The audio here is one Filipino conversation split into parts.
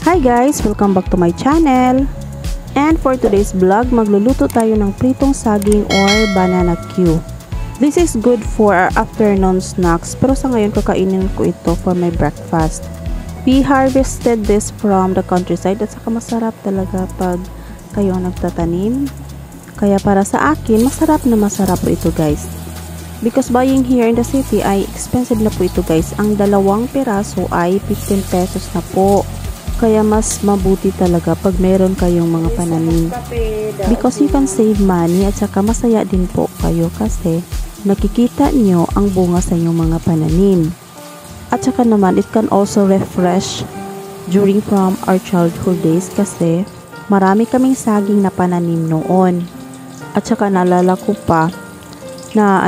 Hi guys! Welcome back to my channel. And for today's vlog, magluluto tayo ng pritong saging or banana Q. This is good for our afternoon snacks, pero sa ngayon kakainin ko ito for my breakfast. We harvested this from the countryside at saka masarap talaga pag kayo nagtatanim. Kaya para sa akin, masarap po ito guys. Because buying here in the city ay expensive na po ito guys. Ang dalawang piraso ay 15 pesos na po. Kaya mas mabuti talaga pag meron kayong mga pananim. Because you can save money at saka masaya din po kayo kasi nakikita nyo ang bunga sa inyong mga pananim. At saka naman, it can also refresh during from our childhood days kasi marami kaming saging na pananim noon. At saka naalala ko pa na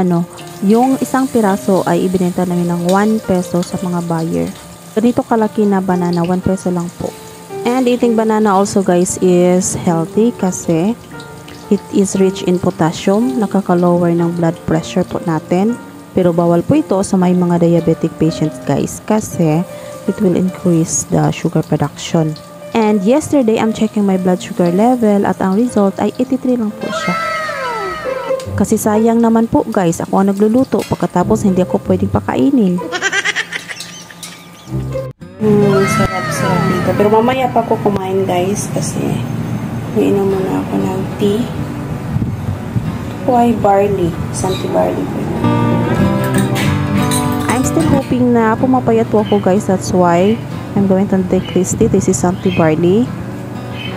yung isang piraso ay ibinenta namin ng 1 peso sa mga buyer. Ganito kalaki na banana, 1 peso lang po. And eating banana also guys is healthy kasi it is rich in potassium. Nakaka-lower ng blood pressure po natin. Pero bawal po ito sa may mga diabetic patients guys kasi it will increase the sugar production. And yesterday I'm checking my blood sugar level at ang result ay 83 lang po siya. Kasi sayang naman po guys, ako ang nagluluto pagkatapos hindi ako pwedeng pakainin. Sarap dito. Pero mamaya pa ako kumain guys kasi iinom muna ako ng tea. Why barley? Santi barley po. I'm still hoping na pumapayat po ako guys. That's why I'm going to take this tea. This is Santi barley.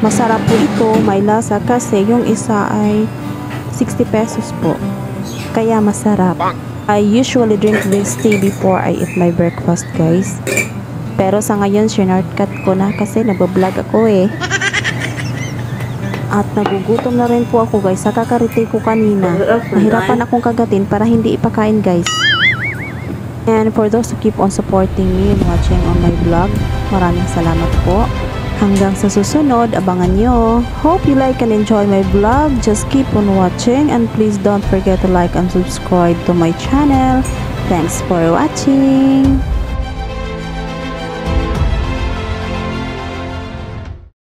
Masarap po ito. May lasa kasi yung isa ay 60 pesos po. Kaya masarap. I usually drink this tea before I eat my breakfast guys. Pero sa ngayon, shortcut ko na kasi nagbablog ako eh. At nagugutom na rin po ako guys. Sa kakarite ko kanina, nahirapan akong kagatin para hindi ipakain guys. And for those who keep on supporting me and watching on my vlog, maraming salamat po. Hanggang sa susunod, abangan nyo. Hope you like and enjoy my vlog. Just keep on watching and please don't forget to like and subscribe to my channel. Thanks for watching.